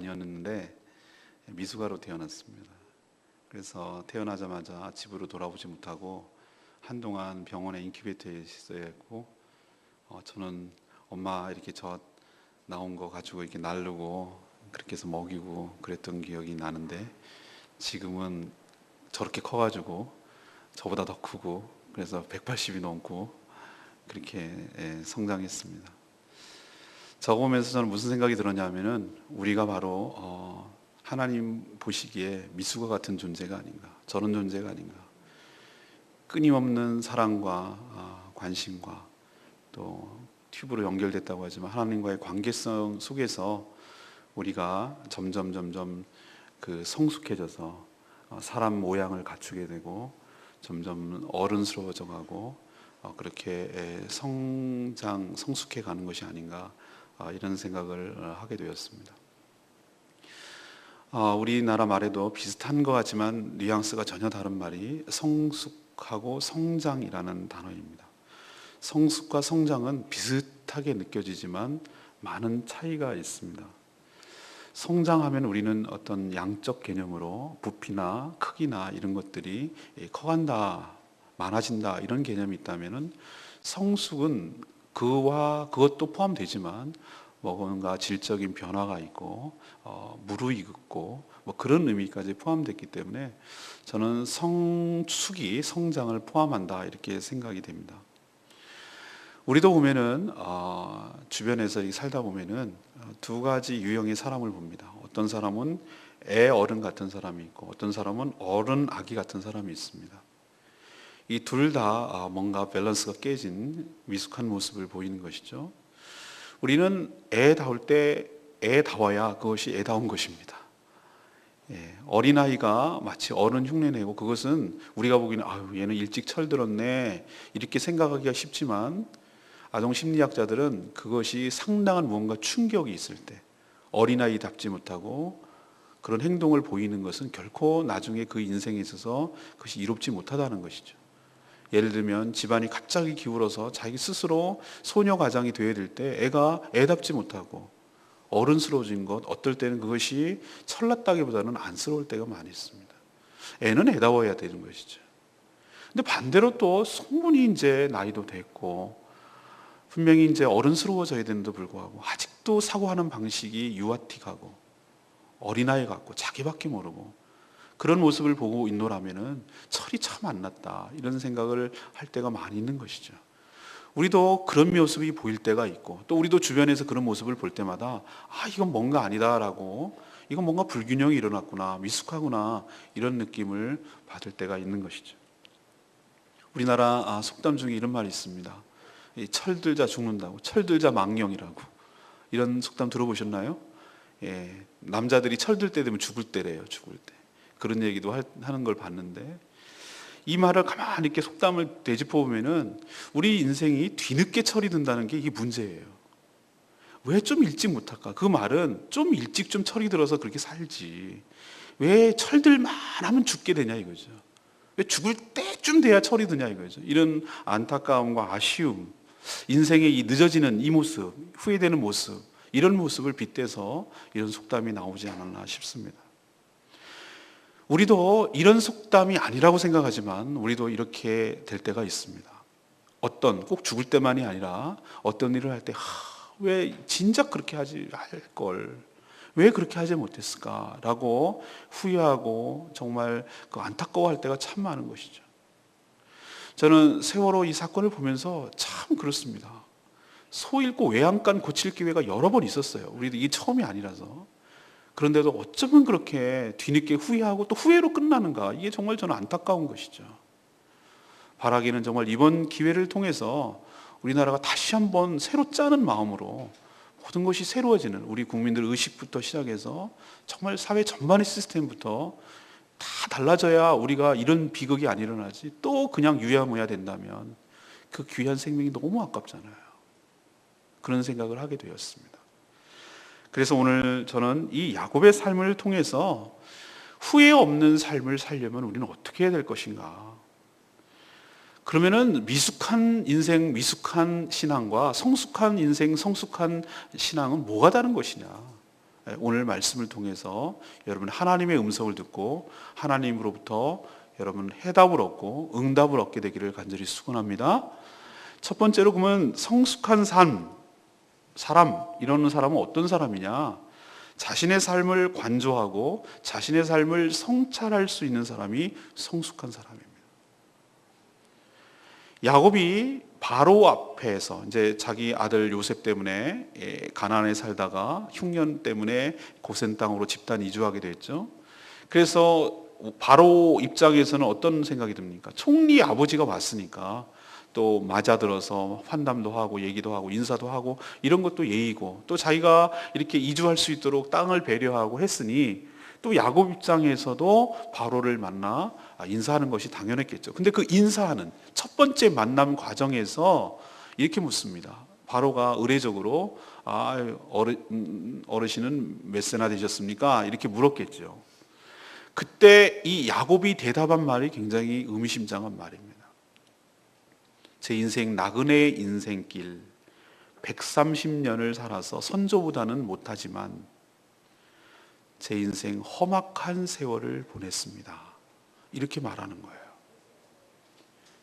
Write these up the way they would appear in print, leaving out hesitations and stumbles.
아니었는데 미숙아로 태어났습니다. 그래서 태어나자마자 집으로 돌아오지 못하고 한동안 병원에 인큐베이터에 있어야 했고, 저는 엄마 이렇게 저 나온 거 가지고 이렇게 나르고 그렇게 해서 먹이고 그랬던 기억이 나는데, 지금은 저렇게 커가지고 저보다 더 크고 그래서 180이 넘고 그렇게 성장했습니다. 저거 보면서 저는 무슨 생각이 들었냐면은, 우리가 바로 하나님 보시기에 미숙아 같은 존재가 아닌가, 저런 존재가 아닌가. 끊임없는 사랑과 관심과 또 튜브로 연결됐다고 하지만 하나님과의 관계성 속에서 우리가 점점 그 성숙해져서 사람 모양을 갖추게 되고 점점 어른스러워져 가고 그렇게 성숙해 가는 것이 아닌가, 이런 생각을 하게 되었습니다. 우리나라 말에도 비슷한 것 같지만 뉘앙스가 전혀 다른 말이 성숙하고 성장이라는 단어입니다. 성숙과 성장은 비슷하게 느껴지지만 많은 차이가 있습니다. 성장하면 우리는 어떤 양적 개념으로 부피나 크기나 이런 것들이 커간다, 많아진다, 이런 개념이 있다면은, 성숙은 그것도 포함되지만 뭔가 질적인 변화가 있고 무르익고 그런 의미까지 포함됐기 때문에 저는 성숙이 성장을 포함한다, 이렇게 생각이 됩니다. 우리도 보면은 주변에서 살다 보면은 두 가지 유형의 사람을 봅니다. 어떤 사람은 애 어른 같은 사람이 있고 어떤 사람은 어른 아기 같은 사람이 있습니다. 이 둘 다 뭔가 밸런스가 깨진 미숙한 모습을 보이는 것이죠. 우리는 애다울 때 애다워야 그것이 애다운 것입니다. 어린아이가 마치 어른 흉내내고, 그것은 우리가 보기에는 아유 얘는 일찍 철들었네 이렇게 생각하기가 쉽지만, 아동 심리학자들은 그것이 상당한 무언가 충격이 있을 때 어린아이답지 못하고 그런 행동을 보이는 것은 결코 나중에 그 인생에 있어서 그것이 이롭지 못하다는 것이죠. 예를 들면 집안이 갑자기 기울어서 자기 스스로 소녀 가장이 되어야 될 때 애가 애답지 못하고 어른스러워진 것, 어떨 때는 그것이 철났다기보다는 안쓰러울 때가 많이 있습니다. 애는 애다워야 되는 것이죠. 근데 반대로 또 성분이 이제 나이도 됐고 분명히 이제 어른스러워져야 되는데도 불구하고 아직도 사고하는 방식이 유아틱하고 어린아이 같고 자기밖에 모르고 그런 모습을 보고 있노라면은 철이 참 안 났다, 이런 생각을 할 때가 많이 있는 것이죠. 우리도 그런 모습이 보일 때가 있고, 또 우리도 주변에서 그런 모습을 볼 때마다 이건 뭔가 아니다라고, 이건 뭔가 불균형이 일어났구나, 미숙하구나, 이런 느낌을 받을 때가 있는 것이죠. 우리나라 속담 중에 이런 말이 있습니다. 철들자 죽는다고, 철들자 망령이라고. 이런 속담 들어보셨나요? 남자들이 철들 때 되면 죽을 때래요. 죽을 때. 그런 얘기도 하는 걸 봤는데, 이 말을 가만히 이렇게 속담을 되짚어 보면은 우리 인생이 뒤늦게 철이 든다는 게 이게 문제예요. 왜 좀 일찍 못할까? 그 말은 좀 일찍 좀 철이 들어서 그렇게 살지, 왜 철들만 하면 죽게 되냐 이거죠. 왜 죽을 때쯤 돼야 철이 드냐 이거죠. 이런 안타까움과 아쉬움, 인생의 이 늦어지는 이 모습, 후회되는 모습, 이런 모습을 빗대서 이런 속담이 나오지 않았나 싶습니다. 우리도 이런 속담이 아니라고 생각하지만 우리도 이렇게 될 때가 있습니다. 꼭 죽을 때만이 아니라 어떤 일을 할 때 왜 진작 그렇게 하지 할 걸, 왜 그렇게 하지 못했을까라고 후회하고 정말 안타까워할 때가 참 많은 것이죠. 저는 세월호 이 사건을 보면서 참 그렇습니다. 소 잃고 외양간 고칠 기회가 여러 번 있었어요. 우리도 이게 처음이 아니라서. 그런데도 어쩌면 그렇게 뒤늦게 후회하고 또 후회로 끝나는가, 이게 정말 저는 안타까운 것이죠. 바라기는 정말 이번 기회를 통해서 우리나라가 다시 한번 새로 짜는 마음으로 모든 것이 새로워지는, 우리 국민들 의식부터 시작해서 정말 사회 전반의 시스템부터 다 달라져야 우리가 이런 비극이 안 일어나지, 또 그냥 유야무야 된다면 그 귀한 생명이 너무 아깝잖아요. 그런 생각을 하게 되었습니다. 그래서 오늘 저는 이 야곱의 삶을 통해서 후회 없는 삶을 살려면 우리는 어떻게 해야 될 것인가? 그러면은 미숙한 인생, 미숙한 신앙과 성숙한 인생, 성숙한 신앙은 뭐가 다른 것이냐? 오늘 말씀을 통해서 여러분 하나님의 음성을 듣고 하나님으로부터 여러분 해답을 얻고 응답을 얻게 되기를 간절히 축원합니다. 첫 번째로 그러면 성숙한 사람, 이러는 사람은 어떤 사람이냐? 자신의 삶을 관조하고 자신의 삶을 성찰할 수 있는 사람이 성숙한 사람입니다. 야곱이 바로 앞에서 이제 자기 아들 요셉 때문에 가나안에 살다가 흉년 때문에 고센 땅으로 집단 이주하게 됐죠. 그래서 바로 입장에서는 어떤 생각이 듭니까? 총리 아버지가 왔으니까 또 맞아들어서 환담도 하고 얘기도 하고 인사도 하고 이런 것도 예의고, 또 자기가 이렇게 이주할 수 있도록 땅을 배려하고 했으니 또 야곱 입장에서도 바로를 만나 인사하는 것이 당연했겠죠. 근데 그 인사하는 첫 번째 만남 과정에서 이렇게 묻습니다. 바로가 의례적으로 어르신은 몇 세나 되셨습니까? 이렇게 물었겠죠. 그때 이 야곱이 대답한 말이 굉장히 의미심장한 말입니다. 제 인생 나그네의 인생길 130년을 살아서 선조보다는 못하지만 제 인생 험악한 세월을 보냈습니다. 이렇게 말하는 거예요.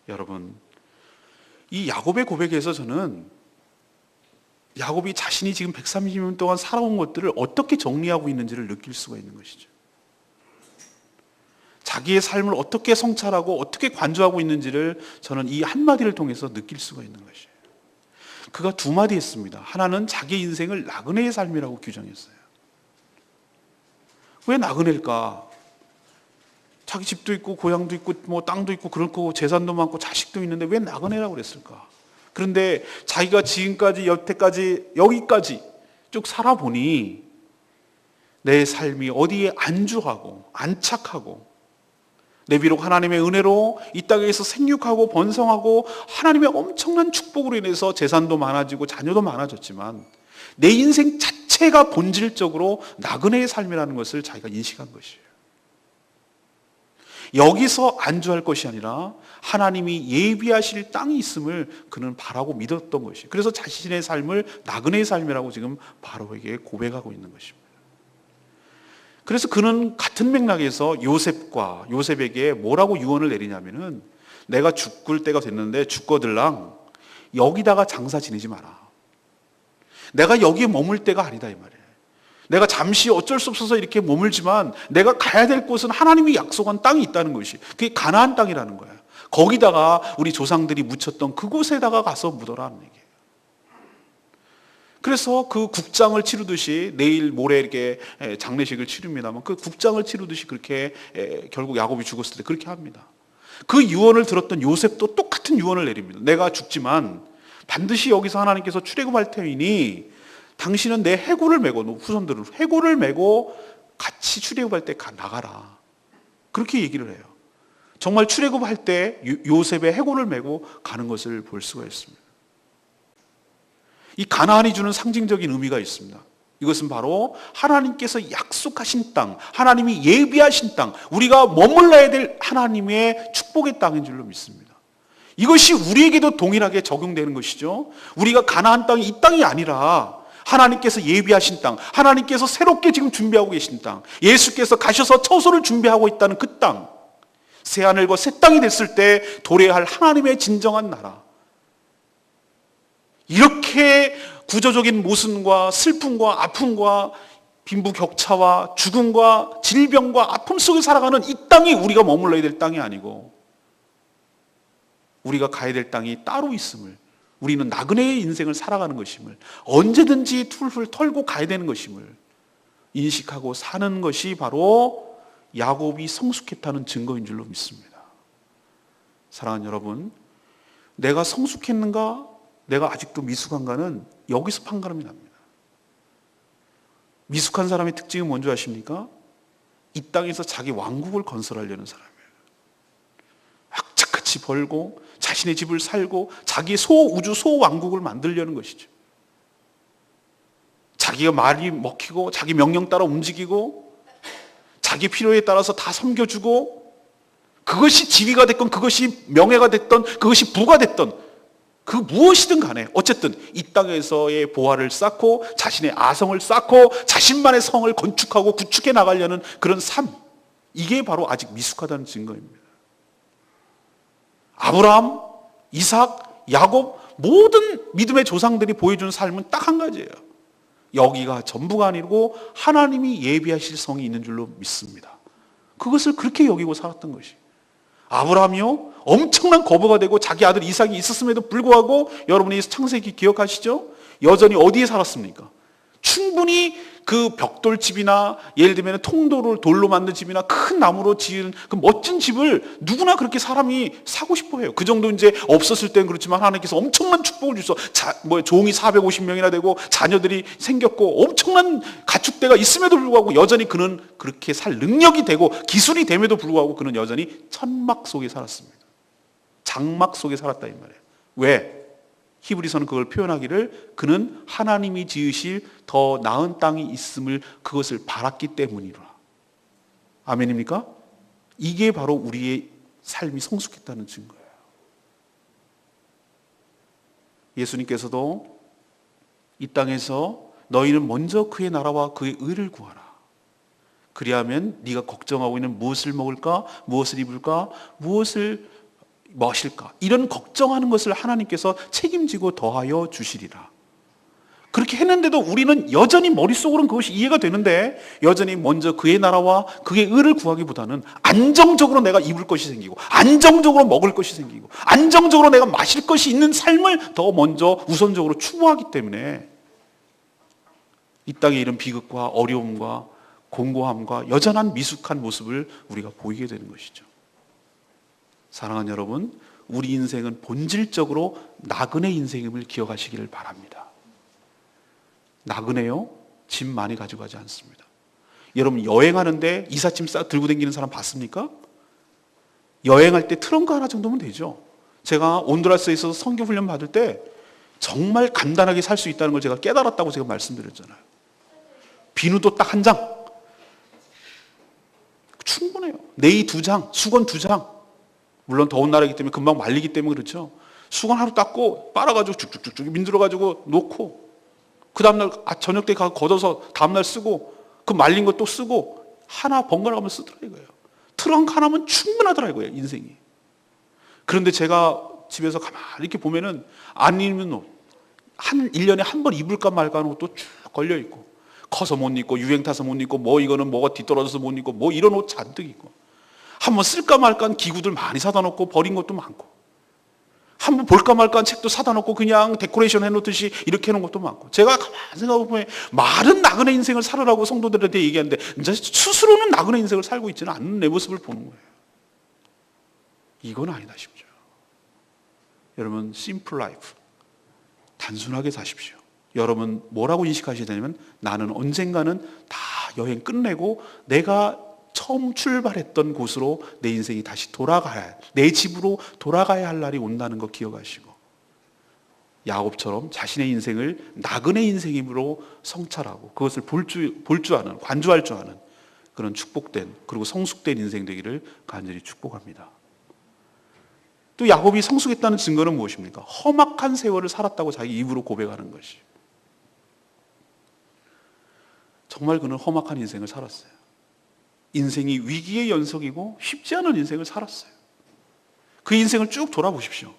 여러분, 이 야곱의 고백에서 저는 야곱이 자신이 지금 130년 동안 살아온 것들을 어떻게 정리하고 있는지를 느낄 수가 있는 것이죠. 자기의 삶을 어떻게 성찰하고 어떻게 관조하고 있는지를 저는 이 한마디를 통해서 느낄 수가 있는 것이에요. 그가 두 마디 했습니다. 하나는 자기 인생을 나그네의 삶이라고 규정했어요. 왜 나그네일까? 자기 집도 있고 고향도 있고 뭐 땅도 있고 그럴 거고 재산도 많고 자식도 있는데 왜 나그네라고 그랬을까? 그런데 자기가 지금까지 여태까지 여기까지 쭉 살아보니 내 삶이 어디에 안주하고 안착하고, 내 비록 하나님의 은혜로 이 땅에서 생육하고 번성하고 하나님의 엄청난 축복으로 인해서 재산도 많아지고 자녀도 많아졌지만 내 인생 자체가 본질적으로 나그네의 삶이라는 것을 자기가 인식한 것이에요. 여기서 안주할 것이 아니라 하나님이 예비하실 땅이 있음을 그는 바라고 믿었던 것이에요. 그래서 자신의 삶을 나그네의 삶이라고 지금 바로에게 고백하고 있는 것입니다. 그래서 그는 같은 맥락에서 요셉에게 뭐라고 유언을 내리냐면은, 내가 죽을 때가 됐는데 죽거들랑 여기다가 장사 지내지 마라. 내가 여기에 머물 때가 아니다 이 말이에요. 내가 잠시 어쩔 수 없어서 이렇게 머물지만 내가 가야 될 곳은 하나님이 약속한 땅이 있다는 것이, 그게 가나안 땅이라는 거예요. 거기다가 우리 조상들이 묻혔던 그곳에다가 가서 묻어라는 얘기예요. 그래서 그 국장을 치르듯이, 내일 모레 이렇게 장례식을 치릅니다만 그 국장을 치르듯이 그렇게 결국 야곱이 죽었을 때 그렇게 합니다. 그 유언을 들었던 요셉도 똑같은 유언을 내립니다. 내가 죽지만 반드시 여기서 하나님께서 출애굽할 터이니 당신은 내 해골을 메고, 후손들은 해골을 메고 같이 출애굽할 때 나가라. 그렇게 얘기를 해요. 정말 출애굽할 때 요셉의 해골을 메고 가는 것을 볼 수가 있습니다. 이 가나안이 주는 상징적인 의미가 있습니다. 이것은 바로 하나님께서 약속하신 땅, 하나님이 예비하신 땅, 우리가 머물러야 될 하나님의 축복의 땅인 줄로 믿습니다. 이것이 우리에게도 동일하게 적용되는 것이죠. 우리가 가나안 땅이 이 땅이 아니라 하나님께서 예비하신 땅, 하나님께서 새롭게 지금 준비하고 계신 땅, 예수께서 가셔서 처소를 준비하고 있다는 그 땅, 새하늘과 새 땅이 됐을 때 도래할 하나님의 진정한 나라. 이렇게 구조적인 모순과 슬픔과 아픔과 빈부격차와 죽음과 질병과 아픔 속에 살아가는 이 땅이 우리가 머물러야 될 땅이 아니고, 우리가 가야 될 땅이 따로 있음을, 우리는 나그네의 인생을 살아가는 것임을, 언제든지 툴툴 털고 가야 되는 것임을 인식하고 사는 것이 바로 야곱이 성숙했다는 증거인 줄로 믿습니다. 사랑하는 여러분, 내가 성숙했는가, 내가 아직도 미숙한가는 여기서 판가름이 납니다. 미숙한 사람의 특징이 뭔지 아십니까? 이 땅에서 자기 왕국을 건설하려는 사람이에요. 악착같이 벌고 자신의 집을 살고 자기의 소우주 소왕국을 만들려는 것이죠. 자기가 말이 먹히고 자기 명령 따라 움직이고 자기 필요에 따라서 다 섬겨주고, 그것이 지위가 됐건 그것이 명예가 됐던 그것이 부가 됐던 그 무엇이든 간에 어쨌든 이 땅에서의 보화를 쌓고 자신의 아성을 쌓고 자신만의 성을 건축하고 구축해 나가려는 그런 삶, 이게 바로 아직 미숙하다는 증거입니다. 아브라함, 이삭, 야곱 모든 믿음의 조상들이 보여준 삶은 딱 한 가지예요. 여기가 전부가 아니고 하나님이 예비하실 성이 있는 줄로 믿습니다. 그것을 그렇게 여기고 살았던 것이. 아브라함이요, 엄청난 거부가 되고 자기 아들 이삭이 있었음에도 불구하고 여러분이 창세기 기억하시죠? 여전히 어디에 살았습니까? 충분히 그 벽돌집이나 예를 들면 통도를 돌로 만든 집이나 큰 나무로 지은 그 멋진 집을 누구나 그렇게 사람이 사고 싶어 해요. 그 정도 이제 없었을 땐 그렇지만 하나님께서 엄청난 축복을 주셔서 종이 450명이나 되고 자녀들이 생겼고 엄청난 가축대가 있음에도 불구하고 여전히 그는 그렇게 살 능력이 되고 기술이 됨에도 불구하고 그는 여전히 천막 속에 살았습니다. 장막 속에 살았다 이 말이에요. 왜? 히브리서는 그걸 표현하기를 그는 하나님이 지으실 더 나은 땅이 있음을 그것을 바랐기 때문이라. 아멘입니까? 이게 바로 우리의 삶이 성숙했다는 증거예요. 예수님께서도 이 땅에서 너희는 먼저 그의 나라와 그의 의를 구하라. 그리하면 네가 걱정하고 있는 무엇을 먹을까? 무엇을 입을까? 무엇을 무엇일까? 이런 걱정하는 것을 하나님께서 책임지고 더하여 주시리라. 그렇게 했는데도 우리는 여전히 머릿속으로는 그것이 이해가 되는데 여전히 먼저 그의 나라와 그의 의를 구하기보다는 안정적으로 내가 입을 것이 생기고 안정적으로 먹을 것이 생기고 안정적으로 내가 마실 것이 있는 삶을 더 먼저 우선적으로 추구하기 때문에 이 땅에 이런 비극과 어려움과 공고함과 여전한 미숙한 모습을 우리가 보이게 되는 것이죠. 사랑하는 여러분, 우리 인생은 본질적으로 나그네 인생임을 기억하시기를 바랍니다. 나그네요, 짐 많이 가져가지 않습니다. 여러분 여행하는데 이삿짐 들고 다니는 사람 봤습니까? 여행할 때 트렁크 하나 정도면 되죠. 제가 온두라스에 있어서 선교 훈련 받을 때 정말 간단하게 살 수 있다는 걸 제가 깨달았다고 제가 말씀드렸잖아요. 비누도 딱 한 장 충분해요. 네이 2장, 수건 2장. 물론 더운 나라이기 때문에 금방 말리기 때문에 그렇죠. 수건 하루 닦고 빨아가지고 쭉쭉쭉쭉 민들어가지고 놓고 그 다음날 저녁 때 가서 걷어서 다음날 쓰고 그 말린 거 또 쓰고 하나 번갈아가면서 쓰더라 이거예요. 트렁크 하나면 충분하더라 이거예요, 인생이. 그런데 제가 집에서 가만히 이렇게 보면은 안 입는 옷, 1년에 한 번 입을까 말까 하는 옷도 쭉 걸려있고 커서 못 입고 유행 타서 못 입고 뭐 이거는 뭐가 뒤떨어져서 못 입고 뭐 이런 옷 잔뜩 있고 한번 쓸까 말까 한 기구들 많이 사다 놓고 버린 것도 많고 한번 볼까 말까 한 책도 사다 놓고 그냥 데코레이션 해놓듯이 이렇게 해놓은 것도 많고 제가 가만히 생각해보면 말은 나그네 인생을 살으라고 성도들한테 얘기하는데 이제 스스로는 나그네 인생을 살고 있지는 않는 내 모습을 보는 거예요. 이건 아니다 싶죠. 여러분 심플 라이프 단순하게 사십시오. 여러분 뭐라고 인식하셔야 되냐면 나는 언젠가는 다 여행 끝내고 내가 처음 출발했던 곳으로 내 인생이 다시 돌아가야 내 집으로 돌아가야 할 날이 온다는 거 기억하시고 야곱처럼 자신의 인생을 나그네 인생임으로 성찰하고 그것을 볼 줄 아는 관주할 줄 아는 그런 축복된 그리고 성숙된 인생 되기를 간절히 축복합니다. 또 야곱이 성숙했다는 증거는 무엇입니까? 험악한 세월을 살았다고 자기 입으로 고백하는 것이. 정말 그는 험악한 인생을 살았어요. 인생이 위기의 연속이고 쉽지 않은 인생을 살았어요. 그 인생을 쭉 돌아보십시오.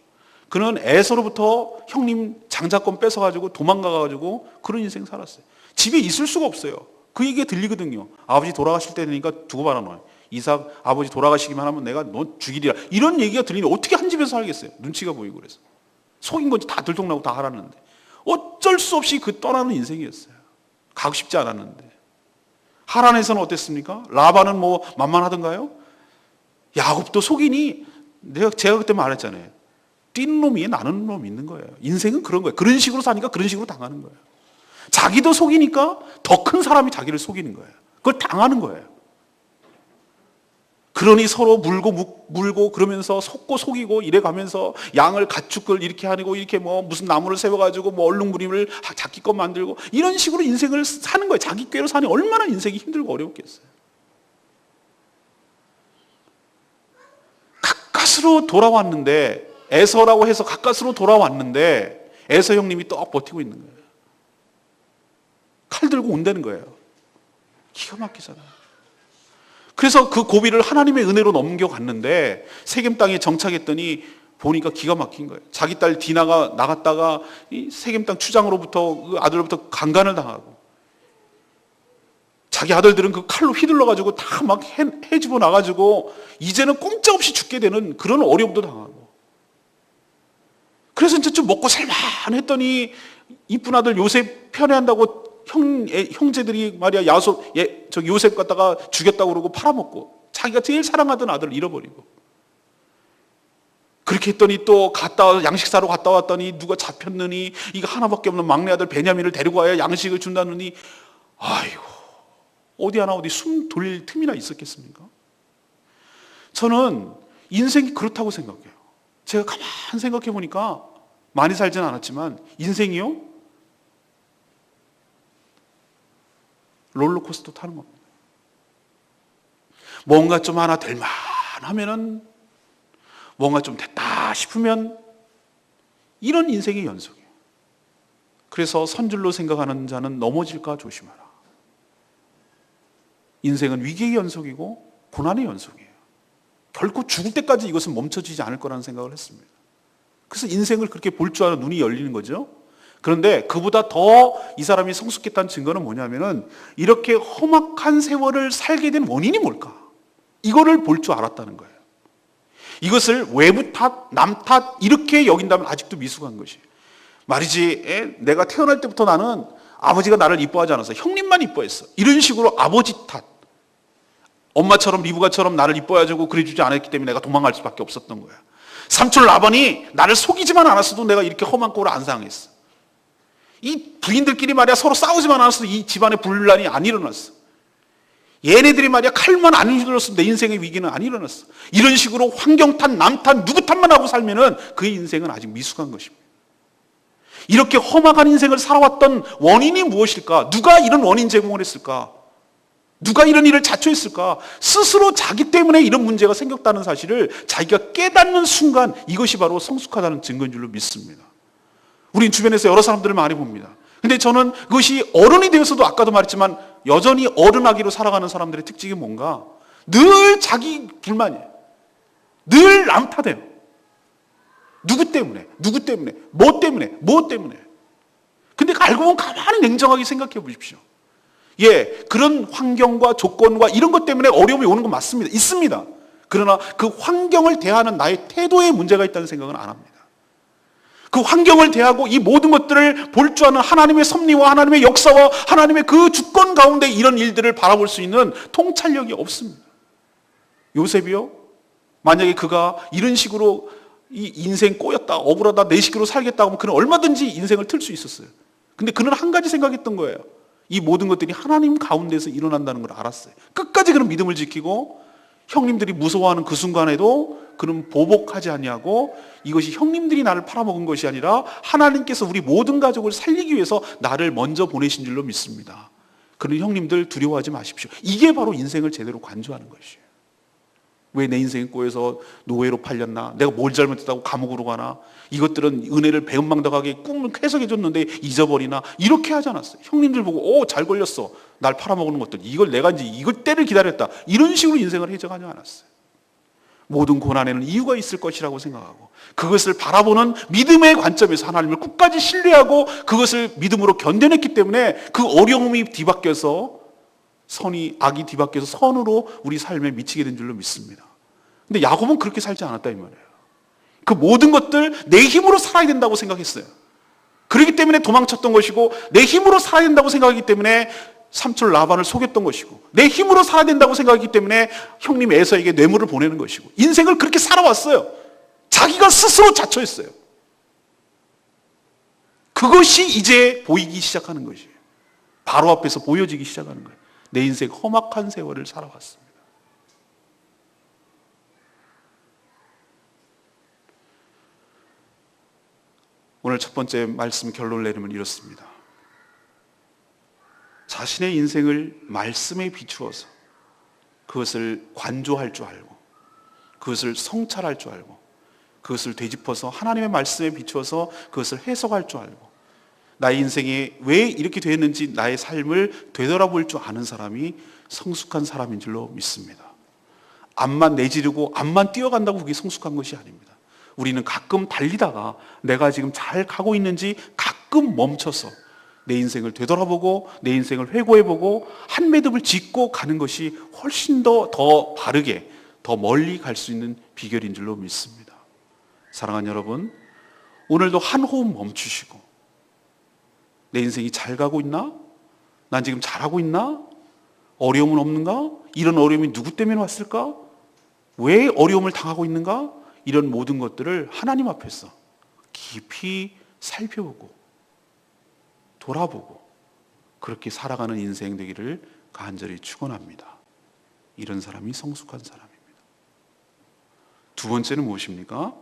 그는 에서로부터 형님 장자권 뺏어가지고 도망가가지고 그런 인생 살았어요. 집에 있을 수가 없어요. 그 얘기가 들리거든요. 아버지 돌아가실 때 되니까 두고 말아놔요. 이삭 아버지 돌아가시기만 하면 내가 너 죽이리라. 이런 얘기가 들리니 어떻게 한 집에서 살겠어요. 눈치가 보이고 그래서. 속인 건지 다 들통나고 다 하라는데 어쩔 수 없이 그 떠나는 인생이었어요. 가고 싶지 않았는데. 하란에서는 어땠습니까? 라반은 뭐 만만하던가요? 야곱도 속이니 제가 그때 말했잖아요. 뛴 놈 위에 나는 놈 있는 거예요. 인생은 그런 거예요. 그런 식으로 사니까 그런 식으로 당하는 거예요. 자기도 속이니까 더 큰 사람이 자기를 속이는 거예요. 그걸 당하는 거예요. 그러니 서로 물고 그러면서 속고 속이고 이래 가면서 양을 가축을 이렇게 하고 이렇게 뭐 무슨 나무를 세워가지고 뭐 얼룩무림을 자기 것 만들고 이런 식으로 인생을 사는 거예요. 자기 꾀로 사니 얼마나 인생이 힘들고 어려웠겠어요. 가까스로 돌아왔는데 에서라고 해서 가까스로 돌아왔는데 에서 형님이 또 버티고 있는 거예요. 칼 들고 온다는 거예요. 기가 막히잖아요. 그래서 그 고비를 하나님의 은혜로 넘겨갔는데 세겜 땅에 정착했더니 보니까 기가 막힌 거예요. 자기 딸 디나가 나갔다가 이 세겜 땅 추장으로부터 그 아들로부터 강간을 당하고, 자기 아들들은 그 칼로 휘둘러 가지고 다 막 해집어 나가지고 이제는 꼼짝없이 죽게 되는 그런 어려움도 당하고. 그래서 이제 좀 먹고 살만 했더니 이쁜 아들 요셉 편애한다고 형제들이 말이야 요셉 갖다가 죽였다고 그러고 팔아먹고, 자기가 제일 사랑하던 아들을 잃어버리고. 그렇게 했더니 또 양식 사러 갔다 왔더니 누가 잡혔느니 이거 하나밖에 없는 막내 아들 베냐민을 데리고 와야 양식을 준다느니, 아이고 어디 숨 돌릴 틈이나 있었겠습니까? 저는 인생이 그렇다고 생각해요. 제가 가만 생각해 보니까 많이 살지는 않았지만 인생이요, 롤러코스터 타는 겁니다. 뭔가 좀 하나 될만 하면은, 뭔가 좀 됐다 싶으면, 이런 인생의 연속이에요. 그래서 선줄로 생각하는 자는 넘어질까 조심하라. 인생은 위기의 연속이고 고난의 연속이에요. 결코 죽을 때까지 이것은 멈춰지지 않을 거라는 생각을 했습니다. 그래서 인생을 그렇게 볼 줄 아는 눈이 열리는 거죠. 그런데 그보다 더 이 사람이 성숙했다는 증거는 뭐냐면은, 이렇게 험악한 세월을 살게 된 원인이 뭘까? 이거를 볼 줄 알았다는 거예요. 이것을 외부 탓, 남 탓 이렇게 여긴다면 아직도 미숙한 것이에요. 말이지, 내가 태어날 때부터 나는 아버지가 나를 이뻐하지 않았어. 형님만 이뻐했어. 이런 식으로 아버지 탓. 엄마처럼 리브가처럼 나를 이뻐해주고 그래주지 않았기 때문에 내가 도망갈 수밖에 없었던 거야. 삼촌 라반이 나를 속이지만 않았어도 내가 이렇게 험한 꼴을 안 당했어. 이 부인들끼리 말이야 서로 싸우지만 않았어도 이 집안에 분란이 안 일어났어. 얘네들이 말이야 칼만 안 휘둘렀으면 내 인생의 위기는 안 일어났어. 이런 식으로 환경 탓, 남 탓, 누구 탓만 하고 살면은 그의 인생은 아직 미숙한 것입니다. 이렇게 험악한 인생을 살아왔던 원인이 무엇일까? 누가 이런 원인 제공을 했을까? 누가 이런 일을 자초했을까? 스스로 자기 때문에 이런 문제가 생겼다는 사실을 자기가 깨닫는 순간, 이것이 바로 성숙하다는 증거인 줄로 믿습니다. 우린 주변에서 여러 사람들을 많이 봅니다. 근데 저는 그것이 어른이 되어서도 아까도 말했지만 여전히 어른아기로 살아가는 사람들의 특징이 뭔가? 늘 자기 불만이에요. 늘 남 탓해요. 누구 때문에, 뭐 때문에. 근데 알고 보면 가만히 냉정하게 생각해 보십시오. 그런 환경과 조건과 이런 것 때문에 어려움이 오는 건 맞습니다. 있습니다. 그러나 그 환경을 대하는 나의 태도에 문제가 있다는 생각은 안 합니다. 그 환경을 대하고 이 모든 것들을 볼 줄 아는 하나님의 섭리와 하나님의 역사와 하나님의 그 주권 가운데 이런 일들을 바라볼 수 있는 통찰력이 없습니다. 요셉이요? 만약에 그가 이런 식으로 이 인생 꼬였다, 억울하다, 내 식으로 살겠다 하면 그는 얼마든지 인생을 틀 수 있었어요. 근데 그는 한 가지 생각했던 거예요. 이 모든 것들이 하나님 가운데서 일어난다는 걸 알았어요. 끝까지 그는 믿음을 지키고 형님들이 무서워하는 그 순간에도 그는 보복하지 아니하고, 이것이 형님들이 나를 팔아먹은 것이 아니라 하나님께서 우리 모든 가족을 살리기 위해서 나를 먼저 보내신 줄로 믿습니다. 그런 형님들 두려워하지 마십시오. 이게 바로 인생을 제대로 관조하는 것이에요. 왜 내 인생이 꼬여서 노예로 팔렸나? 내가 뭘 잘못했다고 감옥으로 가나? 이것들은 은혜를 배은망덕하게 꿈을 해석해줬는데 잊어버리나? 이렇게 하지 않았어요. 형님들 보고 잘 걸렸어. 날 팔아먹는 것들. 이걸 내가 이제 이걸 때를 기다렸다. 이런 식으로 인생을 해석하지 않았어요. 모든 고난에는 이유가 있을 것이라고 생각하고 그것을 바라보는 믿음의 관점에서 하나님을 끝까지 신뢰하고 그것을 믿음으로 견뎌냈기 때문에 그 어려움이 뒤바뀌어서 악이 뒤바뀌어서 선으로 우리 삶에 미치게 된 줄로 믿습니다. 근데 야곱은 그렇게 살지 않았다 이 말이에요. 그 모든 것들 내 힘으로 살아야 된다고 생각했어요. 그렇기 때문에 도망쳤던 것이고, 내 힘으로 살아야 된다고 생각하기 때문에 삼촌 라반을 속였던 것이고, 내 힘으로 살아야 된다고 생각하기 때문에 형님 에서에게 뇌물을 보내는 것이고, 인생을 그렇게 살아왔어요. 자기가 스스로 자초했어요. 그것이 이제 보이기 시작하는 것이에요. 바로 앞에서 보여지기 시작하는 거예요. 내 인생 험악한 세월을 살아왔습니다. 오늘 첫 번째 말씀 결론을 내리면 이렇습니다. 자신의 인생을 말씀에 비추어서 그것을 관조할 줄 알고, 그것을 성찰할 줄 알고, 그것을 되짚어서 하나님의 말씀에 비추어서 그것을 해석할 줄 알고 나의 인생에 왜 이렇게 되었는지 나의 삶을 되돌아볼 줄 아는 사람이 성숙한 사람인 줄로 믿습니다. 앞만 내지르고 앞만 뛰어간다고 그게 성숙한 것이 아닙니다. 우리는 가끔 달리다가 내가 지금 잘 가고 있는지 가끔 멈춰서 내 인생을 되돌아보고 내 인생을 회고해보고 한 매듭을 짓고 가는 것이 훨씬 더 바르게 더 멀리 갈 수 있는 비결인 줄로 믿습니다. 사랑하는 여러분, 오늘도 한 호흡 멈추시고 내 인생이 잘 가고 있나? 난 지금 잘하고 있나? 어려움은 없는가? 이런 어려움이 누구 때문에 왔을까? 왜 어려움을 당하고 있는가? 이런 모든 것들을 하나님 앞에서 깊이 살펴보고 돌아보고 그렇게 살아가는 인생 되기를 간절히 축원합니다. 이런 사람이 성숙한 사람입니다. 두 번째는 무엇입니까?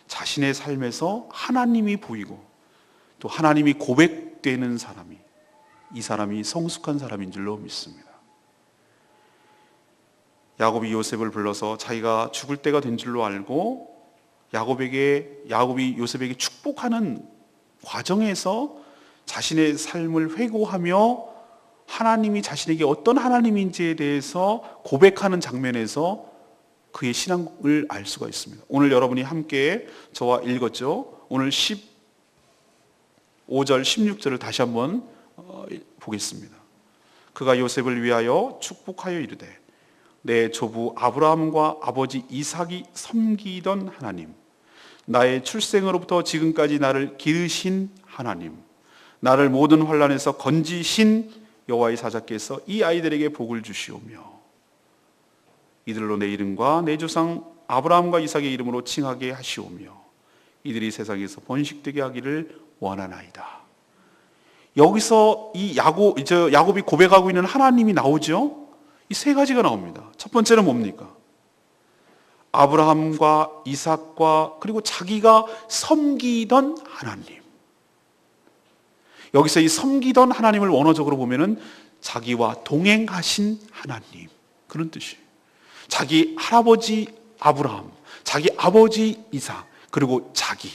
자신의 삶에서 하나님이 보이고 또 하나님이 고백되는 사람이, 이 사람이 성숙한 사람인 줄로 믿습니다. 야곱이 요셉을 불러서 자기가 죽을 때가 된 줄로 알고 야곱이 요셉에게 축복하는 과정에서 자신의 삶을 회고하며 하나님이 자신에게 어떤 하나님인지에 대해서 고백하는 장면에서 그의 신앙을 알 수가 있습니다. 오늘 여러분이 함께 저와 읽었죠? 오늘 15절, 16절을 다시 한번 보겠습니다. 그가 요셉을 위하여 축복하여 이르되 내 조부 아브라함과 아버지 이삭이 섬기던 하나님, 나의 출생으로부터 지금까지 나를 기르신 하나님, 나를 모든 환난에서 건지신 여호와의 사자께서 이 아이들에게 복을 주시오며 이들로 내 이름과 내 조상 아브라함과 이삭의 이름으로 칭하게 하시오며 이들이 세상에서 번식되게 하기를 원하나이다. 여기서 이 야곱이 고백하고 있는 하나님이 나오죠. 이 세 가지가 나옵니다. 첫 번째는 뭡니까? 아브라함과 이삭과 그리고 자기가 섬기던 하나님. 여기서 이 섬기던 하나님을 원어적으로 보면은 자기와 동행하신 하나님, 그런 뜻이에요. 자기 할아버지 아브라함, 자기 아버지 이삭, 그리고 자기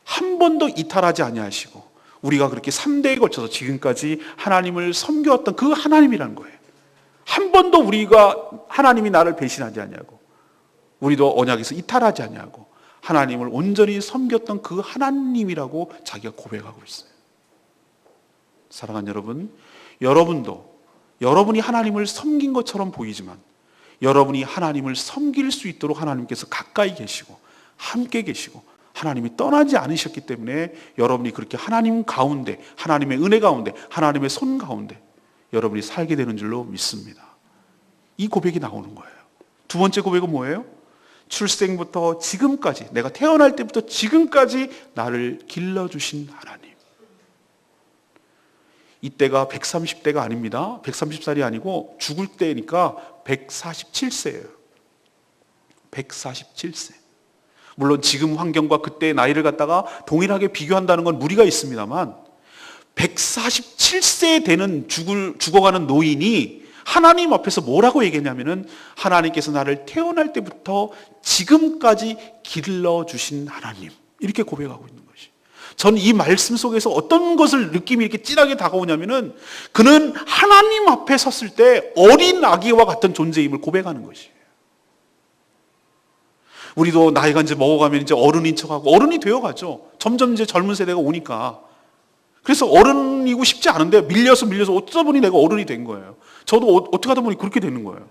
한 번도 이탈하지 아니하시고 우리가 그렇게 3대에 걸쳐서 지금까지 하나님을 섬겨왔던 그 하나님이라는 거예요. 한 번도 우리가 하나님이 나를 배신하지 아니하고 우리도 언약에서 이탈하지 아니하고 하나님을 온전히 섬겼던 그 하나님이라고 자기가 고백하고 있어요. 사랑하는 여러분, 여러분도 여러분이 하나님을 섬긴 것처럼 보이지만 여러분이 하나님을 섬길 수 있도록 하나님께서 가까이 계시고 함께 계시고 하나님이 떠나지 않으셨기 때문에 여러분이 그렇게 하나님 가운데, 하나님의 은혜 가운데, 하나님의 손 가운데 여러분이 살게 되는 줄로 믿습니다. 이 고백이 나오는 거예요. 두 번째 고백은 뭐예요? 출생부터 지금까지, 내가 태어날 때부터 지금까지 나를 길러주신 하나님. 이때가 130대가 아닙니다. 130살이 아니고 죽을 때니까 147세예요. 147세. 물론 지금 환경과 그때의 나이를 갖다가 동일하게 비교한다는 건 무리가 있습니다만 147세 되는 죽어가는 노인이 하나님 앞에서 뭐라고 얘기했냐면은 하나님께서 나를 태어날 때부터 지금까지 길러주신 하나님, 이렇게 고백하고 있는 것이. 저는 이 말씀 속에서 어떤 것을 느낌이 이렇게 찐하게 다가오냐면은 그는 하나님 앞에 섰을 때 어린 아기와 같은 존재임을 고백하는 것이에요. 우리도 나이가 이제 먹어가면 이제 어른인 척하고 어른이 되어가죠. 점점 이제 젊은 세대가 오니까. 그래서 어른이고 싶지 않은데 밀려서 어쩌다 보니 내가 어른이 된 거예요. 저도 어떻게 하다 보니 그렇게 되는 거예요.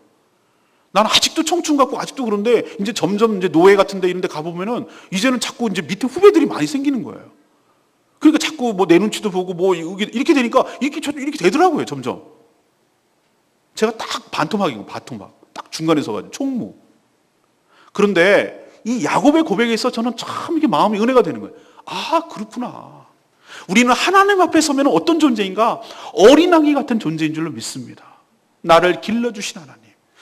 나는 아직도 청춘 같고 아직도 그런데 이제 점점 이제 노예 같은 데 이런 데 가보면은 이제는 자꾸 이제 밑에 후배들이 많이 생기는 거예요. 그러니까 자꾸 뭐 내 눈치도 보고 뭐 이렇게 되니까 이렇게 되더라고요, 점점. 제가 딱 반토막이고, 바토막. 딱 중간에 서가지고, 총무. 그런데 이 야곱의 고백에서 저는 참 이게 마음이 은혜가 되는 거예요. 아, 그렇구나. 우리는 하나님 앞에 서면 어떤 존재인가? 어린아기 같은 존재인 줄로 믿습니다. 나를 길러주신 하나님,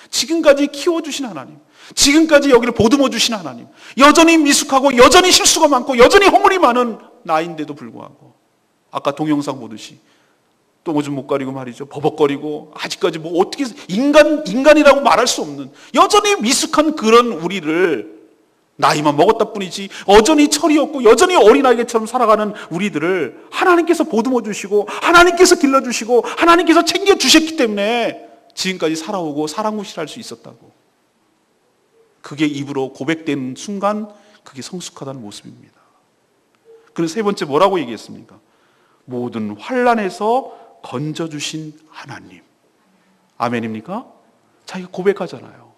지금까지 키워주신 하나님, 지금까지 여기를 보듬어 주신 하나님, 여전히 미숙하고 여전히 실수가 많고 여전히 허물이 많은 나인데도 불구하고 아까 동영상 보듯이 또 뭐 좀 못 가리고 말이죠, 버벅거리고 아직까지 뭐 어떻게 인간이라고 말할 수 없는 여전히 미숙한 그런 우리를 나이만 먹었다 뿐이지 여전히 철이 없고 여전히 어린아이처럼 살아가는 우리들을 하나님께서 보듬어 주시고 하나님께서 길러주시고 하나님께서 챙겨주셨기 때문에 지금까지 살아오고 사랑무실할 수 있었다고. 그게 입으로 고백된 순간 그게 성숙하다는 모습입니다. 그래서 세 번째 뭐라고 얘기했습니까? 모든 환난에서 건져주신 하나님. 아멘입니까? 자기가 고백하잖아요.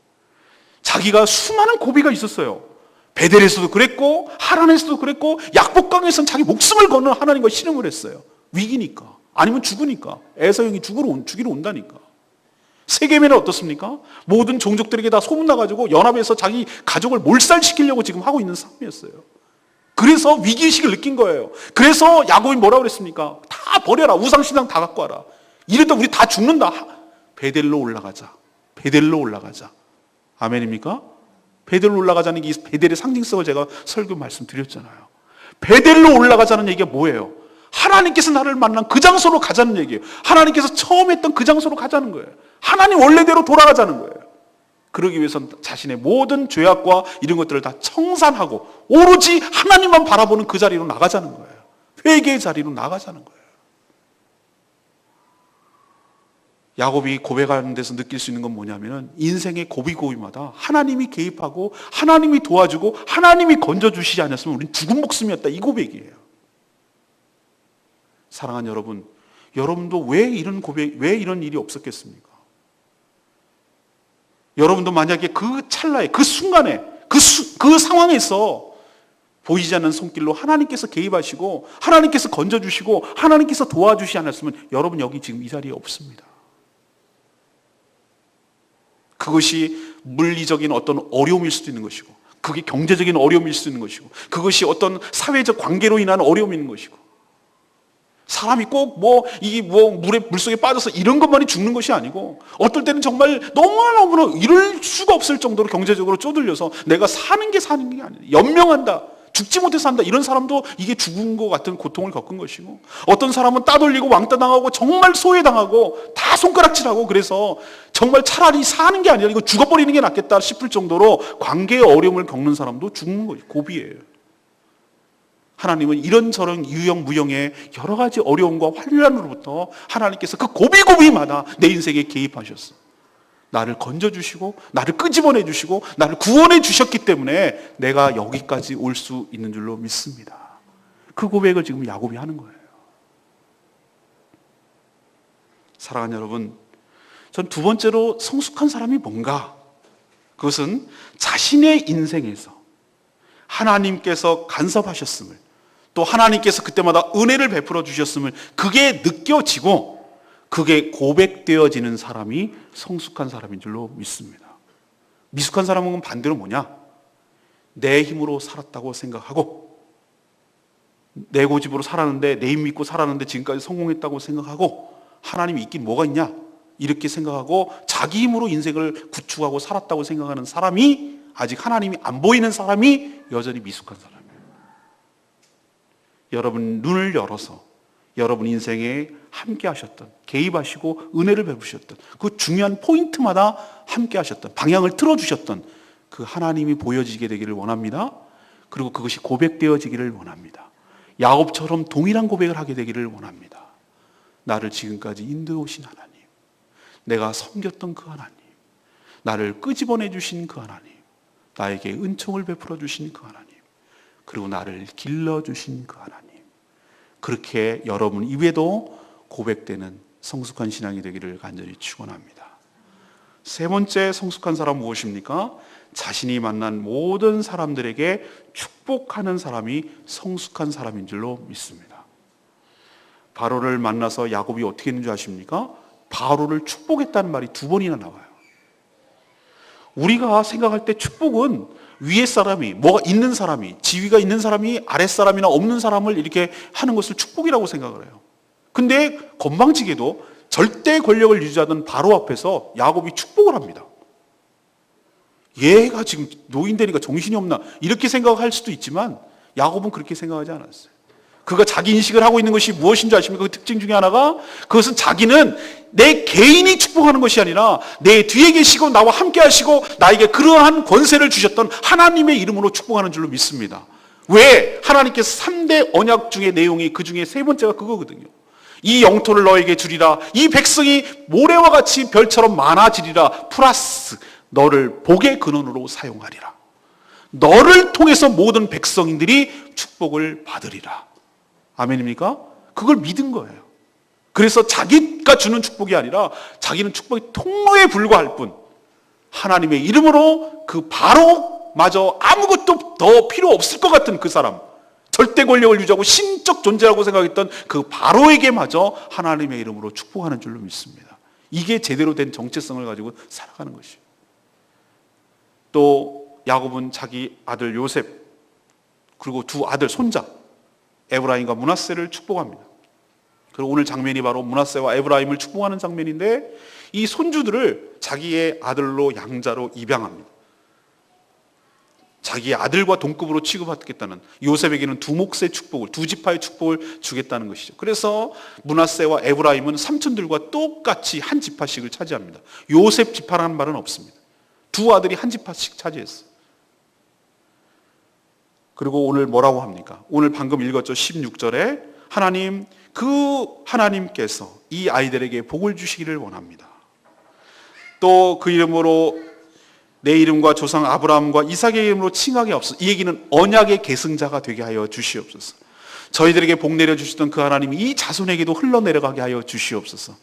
자기가 수많은 고비가 있었어요. 베델에서도 그랬고 하란에서도 그랬고 약복강에서는 자기 목숨을 거는 하나님과 신음을 했어요. 위기니까. 아니면 죽으니까. 에서형이 죽이러 온다니까. 세계면은 어떻습니까? 모든 종족들에게 다 소문나가지고 연합해서 자기 가족을 몰살시키려고 지금 하고 있는 싸움이었어요. 그래서 위기의식을 느낀 거예요. 그래서 야곱이 뭐라고 그랬습니까? 다 버려라. 우상신앙 다 갖고 와라. 이랬다 우리 다 죽는다. 베델로 올라가자. 베델로 올라가자. 아멘입니까? 베델로 올라가자는 이 베델의 상징성을 제가 설교 말씀드렸잖아요. 베델로 올라가자는 얘기가 뭐예요? 하나님께서 나를 만난 그 장소로 가자는 얘기예요. 하나님께서 처음 했던 그 장소로 가자는 거예요. 하나님 원래대로 돌아가자는 거예요. 그러기 위해서는 자신의 모든 죄악과 이런 것들을 다 청산하고 오로지 하나님만 바라보는 그 자리로 나가자는 거예요. 회개의 자리로 나가자는 거예요. 야곱이 고백하는 데서 느낄 수 있는 건 뭐냐면은 인생의 고비고비마다 하나님이 개입하고 하나님이 도와주고 하나님이 건져주시지 않았으면 우린 죽은 목숨이었다. 이 고백이에요. 사랑하는 여러분, 여러분도 왜 이런 일이 없었겠습니까? 여러분도 만약에 그 찰나에, 그 순간에, 그 상황에서 보이지 않는 손길로 하나님께서 개입하시고 하나님께서 건져주시고 하나님께서 도와주시지 않았으면 여러분 여기 지금 이 자리에 없습니다. 그것이 물리적인 어떤 어려움일 수도 있는 것이고 그게 경제적인 어려움일 수도 있는 것이고 그것이 어떤 사회적 관계로 인한 어려움인 것이고 사람이 꼭 물속에 빠져서 이런 것만이 죽는 것이 아니고 어떨 때는 정말 너무나 이럴 수가 없을 정도로 경제적으로 쪼들려서 내가 사는 게 아니에요. 연명한다. 죽지 못해서 산다. 이런 사람도 이게 죽은 것 같은 고통을 겪은 것이고 어떤 사람은 따돌리고 왕따 당하고 정말 소외당하고 다 손가락질하고 그래서 정말 차라리 사는 게 아니라 이거 죽어버리는 게 낫겠다 싶을 정도로 관계의 어려움을 겪는 사람도 죽는 거예요. 고비예요. 하나님은 이런저런 유형 무형의 여러 가지 어려움과 환난으로부터 하나님께서 그 고비고비마다 내 인생에 개입하셨어. 나를 건져주시고 나를 끄집어내주시고 나를 구원해 주셨기 때문에 내가 여기까지 올 수 있는 줄로 믿습니다. 그 고백을 지금 야곱이 하는 거예요. 사랑하는 여러분, 전 두 번째로 성숙한 사람이 뭔가? 그것은 자신의 인생에서 하나님께서 간섭하셨음을 또 하나님께서 그때마다 은혜를 베풀어 주셨음을 그게 느껴지고 그게 고백되어지는 사람이 성숙한 사람인 줄로 믿습니다. 미숙한 사람은 반대로 뭐냐? 내 힘으로 살았다고 생각하고 내 고집으로 살았는데 내 힘 믿고 살았는데 지금까지 성공했다고 생각하고 하나님이 있긴 뭐가 있냐? 이렇게 생각하고 자기 힘으로 인생을 구축하고 살았다고 생각하는 사람이 아직 하나님이 안 보이는 사람이 여전히 미숙한 사람이에요. 여러분 눈을 열어서 여러분 인생에 함께 하셨던 개입하시고 은혜를 베푸셨던 그 중요한 포인트마다 함께 하셨던 방향을 틀어주셨던 그 하나님이 보여지게 되기를 원합니다. 그리고 그것이 고백되어지기를 원합니다. 야곱처럼 동일한 고백을 하게 되기를 원합니다. 나를 지금까지 인도하신 하나님, 내가 섬겼던 그 하나님, 나를 끄집어내 주신 그 하나님, 나에게 은총을 베풀어 주신 그 하나님, 그리고 나를 길러주신 그 하나님, 그렇게 여러분 입에도 고백되는 성숙한 신앙이 되기를 간절히 축원합니다. 세 번째 성숙한 사람은 무엇입니까? 자신이 만난 모든 사람들에게 축복하는 사람이 성숙한 사람인 줄로 믿습니다. 바로를 만나서 야곱이 어떻게 했는지 아십니까? 바로를 축복했다는 말이 두 번이나 나와요. 우리가 생각할 때 축복은 위에 사람이, 뭐가 있는 사람이, 지위가 있는 사람이 아랫사람이나 없는 사람을 이렇게 하는 것을 축복이라고 생각을 해요. 근데 건방지게도 절대 권력을 유지하던 바로 앞에서 야곱이 축복을 합니다. 얘가 지금 노인 되니까 정신이 없나 이렇게 생각할 수도 있지만 야곱은 그렇게 생각하지 않았어요. 그가 자기 인식을 하고 있는 것이 무엇인 줄 아십니까? 그 특징 중에 하나가 그것은 자기는 내 개인이 축복하는 것이 아니라 내 뒤에 계시고 나와 함께 하시고 나에게 그러한 권세를 주셨던 하나님의 이름으로 축복하는 줄로 믿습니다. 왜? 하나님께서 3대 언약 중의 내용이 그 중에 세 번째가 그거거든요. 이 영토를 너에게 주리라. 이 백성이 모래와 같이 별처럼 많아지리라. 플러스 너를 복의 근원으로 사용하리라. 너를 통해서 모든 백성들이 축복을 받으리라. 아멘입니까? 그걸 믿은 거예요. 그래서 자기가 주는 축복이 아니라 자기는 축복의 통로에 불과할 뿐 하나님의 이름으로 그 바로마저 아무것도 더 필요 없을 것 같은 그 사람, 절대 권력을 유지하고 신적 존재라고 생각했던 그 바로에게마저 하나님의 이름으로 축복하는 줄로 믿습니다. 이게 제대로 된 정체성을 가지고 살아가는 것이에요. 또 야곱은 자기 아들 요셉 그리고 두 아들 손자 에브라임과 므낫세를 축복합니다. 그리고 오늘 장면이 바로 므낫세와 에브라임을 축복하는 장면인데 이 손주들을 자기의 아들로 양자로 입양합니다. 자기의 아들과 동급으로 취급하겠다는, 요셉에게는 두 몫의 축복을, 두 지파의 축복을 주겠다는 것이죠. 그래서 므낫세와 에브라임은 삼촌들과 똑같이 한 지파씩을 차지합니다. 요셉 지파라는 말은 없습니다. 두 아들이 한 지파씩 차지했어요. 그리고 오늘 뭐라고 합니까? 오늘 방금 읽었죠. 16절에 하나님, 그 하나님께서 이 아이들에게 복을 주시기를 원합니다. 또 그 이름으로 내 이름과 조상 아브라함과 이삭의 이름으로 칭하게 없어. 이 얘기는 언약의 계승자가 되게 하여 주시옵소서. 저희들에게 복 내려 주시던 그 하나님이 이 자손에게도 흘러내려가게 하여 주시옵소서.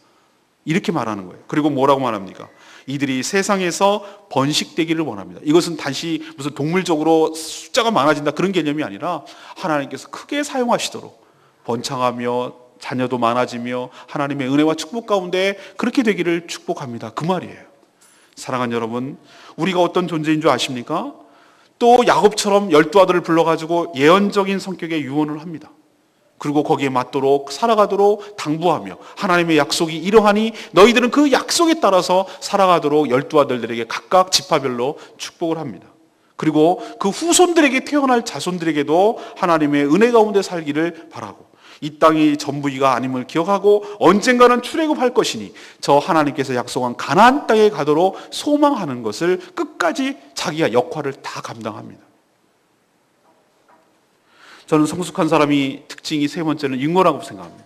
이렇게 말하는 거예요. 그리고 뭐라고 말합니까? 이들이 세상에서 번식되기를 원합니다. 이것은 단지 무슨 동물적으로 숫자가 많아진다 그런 개념이 아니라 하나님께서 크게 사용하시도록 번창하며 자녀도 많아지며 하나님의 은혜와 축복 가운데 그렇게 되기를 축복합니다. 그 말이에요. 사랑하는 여러분, 우리가 어떤 존재인 줄 아십니까? 또 야곱처럼 12아들을 불러가지고 예언적인 성격의 유언을 합니다. 그리고 거기에 맞도록 살아가도록 당부하며 하나님의 약속이 이러하니 너희들은 그 약속에 따라서 살아가도록 12아들들에게 각각 지파별로 축복을 합니다. 그리고 그 후손들에게 태어날 자손들에게도 하나님의 은혜 가운데 살기를 바라고 이 땅이 전부이가 아님을 기억하고 언젠가는 출애굽할 것이니 저 하나님께서 약속한 가나안 땅에 가도록 소망하는 것을 끝까지 자기가 역할을 다 감당합니다. 저는 성숙한 사람이 특징이 세 번째는 인거라고 생각합니다.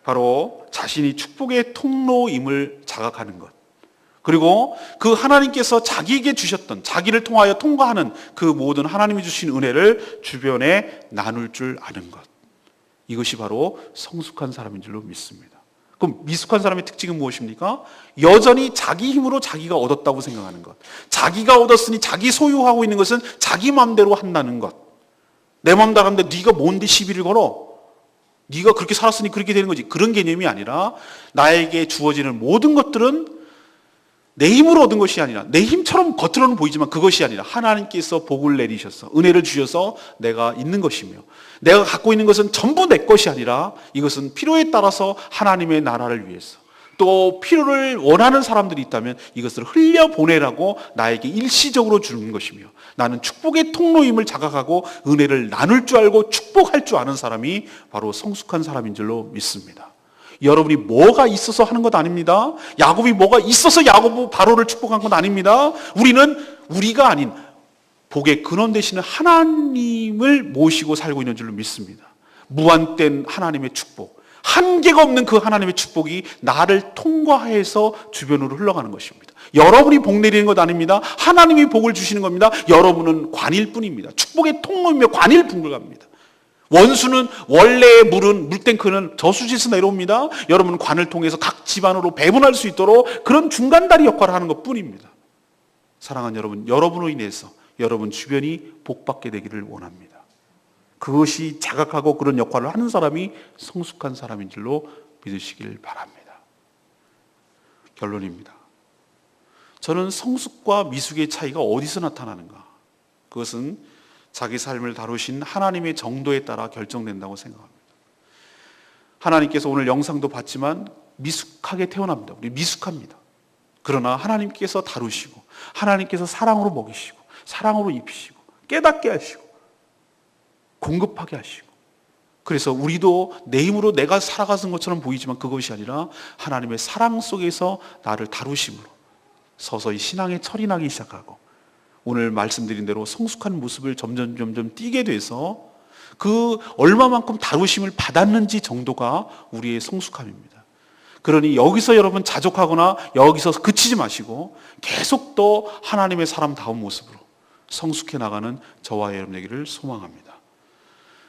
바로 자신이 축복의 통로임을 자각하는 것. 그리고 그 하나님께서 자기에게 주셨던, 자기를 통하여 통과하는 그 모든 하나님이 주신 은혜를 주변에 나눌 줄 아는 것. 이것이 바로 성숙한 사람인 줄로 믿습니다. 그럼 미숙한 사람의 특징은 무엇입니까? 여전히 자기 힘으로 자기가 얻었다고 생각하는 것. 자기가 얻었으니 자기 소유하고 있는 것은 자기 마음대로 한다는 것. 내 마음 다른데 네가 뭔데 시비를 걸어? 네가 그렇게 살았으니 그렇게 되는 거지. 그런 개념이 아니라 나에게 주어지는 모든 것들은 내 힘으로 얻은 것이 아니라, 내 힘처럼 겉으로는 보이지만 그것이 아니라 하나님께서 복을 내리셔서 은혜를 주셔서 내가 있는 것이며, 내가 갖고 있는 것은 전부 내 것이 아니라 이것은 필요에 따라서 하나님의 나라를 위해서, 또 필요를 원하는 사람들이 있다면 이것을 흘려보내라고 나에게 일시적으로 주는 것이며, 나는 축복의 통로임을 자각하고 은혜를 나눌 줄 알고 축복할 줄 아는 사람이 바로 성숙한 사람인 줄로 믿습니다. 여러분이 뭐가 있어서 하는 것 아닙니다. 야곱이 뭐가 있어서 야곱 바로를 축복한 것 아닙니다. 우리는 우리가 아닌 복의 근원 되시는 하나님을 모시고 살고 있는 줄로 믿습니다. 무한된 하나님의 축복, 한계가 없는 그 하나님의 축복이 나를 통과해서 주변으로 흘러가는 것입니다. 여러분이 복 내리는 것 아닙니다. 하나님이 복을 주시는 겁니다. 여러분은 관일 뿐입니다. 축복의 통로이며 관일 불가합니다. 원수는 원래의 물은 물탱크는 저수지에서 내려옵니다. 여러분은 관을 통해서 각 집안으로 배분할 수 있도록 그런 중간다리 역할을 하는 것 뿐입니다. 사랑하는 여러분, 여러분으로 인해서 여러분 주변이 복받게 되기를 원합니다. 그것이 자각하고 그런 역할을 하는 사람이 성숙한 사람인 줄로 믿으시길 바랍니다. 결론입니다. 저는 성숙과 미숙의 차이가 어디서 나타나는가? 그것은 자기 삶을 다루신 하나님의 정도에 따라 결정된다고 생각합니다. 하나님께서 오늘 영상도 봤지만 미숙하게 태어납니다. 우리 미숙합니다. 그러나 하나님께서 다루시고 하나님께서 사랑으로 먹이시고 사랑으로 입히시고 깨닫게 하시고 공급하게 하시고 그래서 우리도 내 힘으로 내가 살아가는 것처럼 보이지만 그것이 아니라 하나님의 사랑 속에서 나를 다루심으로 서서히 신앙의 철이 나기 시작하고 오늘 말씀드린 대로 성숙한 모습을 점점 띠게 돼서 그 얼마만큼 다루심을 받았는지 정도가 우리의 성숙함입니다. 그러니 여기서 여러분 자족하거나 여기서 그치지 마시고 계속 더 하나님의 사람다운 모습으로 성숙해 나가는 저와 여러분에게를 소망합니다.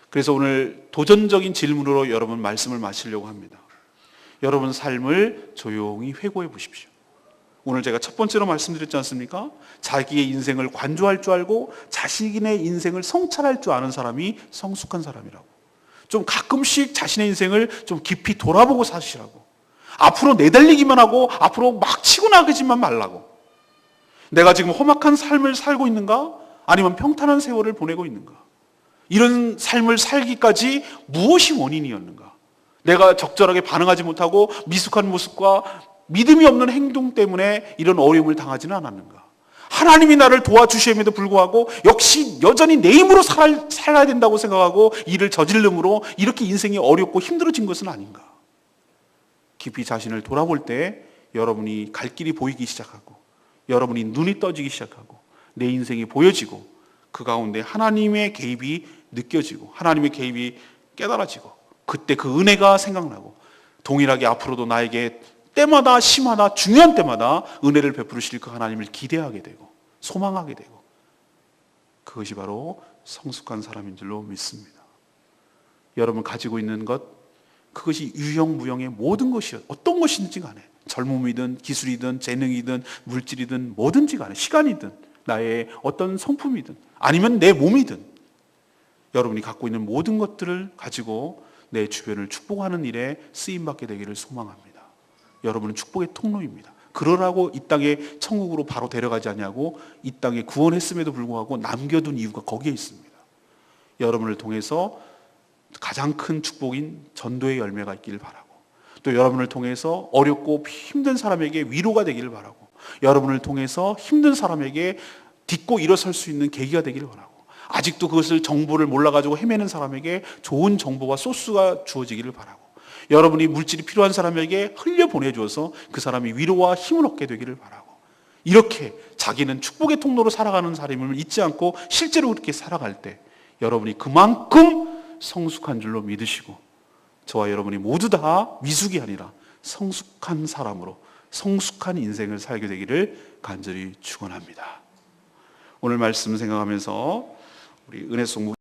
그래서 오늘 도전적인 질문으로 여러분 말씀을 마치려고 합니다. 여러분 삶을 조용히 회고해 보십시오. 오늘 제가 첫 번째로 말씀드렸지 않습니까? 자기의 인생을 관조할 줄 알고 자신의 인생을 성찰할 줄 아는 사람이 성숙한 사람이라고. 좀 가끔씩 자신의 인생을 좀 깊이 돌아보고 사시라고. 앞으로 내달리기만 하고 앞으로 막 치고 나가지만 말라고. 내가 지금 험악한 삶을 살고 있는가? 아니면 평탄한 세월을 보내고 있는가? 이런 삶을 살기까지 무엇이 원인이었는가? 내가 적절하게 반응하지 못하고 미숙한 모습과 믿음이 없는 행동 때문에 이런 어려움을 당하지는 않았는가? 하나님이 나를 도와주심에도 불구하고 역시 여전히 내 힘으로 살아야 된다고 생각하고 일을 저질름으로 이렇게 인생이 어렵고 힘들어진 것은 아닌가? 깊이 자신을 돌아볼 때 여러분이 갈 길이 보이기 시작하고 여러분이 눈이 떠지기 시작하고 내 인생이 보여지고 그 가운데 하나님의 개입이 느껴지고 하나님의 개입이 깨달아지고 그때 그 은혜가 생각나고 동일하게 앞으로도 나에게 때마다 심하다 중요한 때마다 은혜를 베푸실 그 하나님을 기대하게 되고 소망하게 되고 그것이 바로 성숙한 사람인 줄로 믿습니다. 여러분 가지고 있는 것 그것이 유형무형의 모든 것이 어떤 것인지 간에 젊음이든 기술이든 재능이든 물질이든 뭐든지 간에 시간이든 나의 어떤 성품이든 아니면 내 몸이든 여러분이 갖고 있는 모든 것들을 가지고 내 주변을 축복하는 일에 쓰임받게 되기를 소망합니다. 여러분은 축복의 통로입니다. 그러라고 이 땅에 천국으로 바로 데려가지 않냐고 이 땅에 구원했음에도 불구하고 남겨둔 이유가 거기에 있습니다. 여러분을 통해서 가장 큰 축복인 전도의 열매가 있기를 바라고 또 여러분을 통해서 어렵고 힘든 사람에게 위로가 되기를 바라고 여러분을 통해서 힘든 사람에게 딛고 일어설 수 있는 계기가 되기를 바라고 아직도 그것을 정보를 몰라가지고 헤매는 사람에게 좋은 정보와 소스가 주어지기를 바라고 여러분이 물질이 필요한 사람에게 흘려보내주어서 그 사람이 위로와 힘을 얻게 되기를 바라고 이렇게 자기는 축복의 통로로 살아가는 사람임을 잊지 않고 실제로 그렇게 살아갈 때 여러분이 그만큼 성숙한 줄로 믿으시고 저와 여러분이 모두 다 미숙이 아니라 성숙한 사람으로 성숙한 인생을 살게 되기를 간절히 축원합니다. 오늘 말씀 생각하면서 우리 은혜송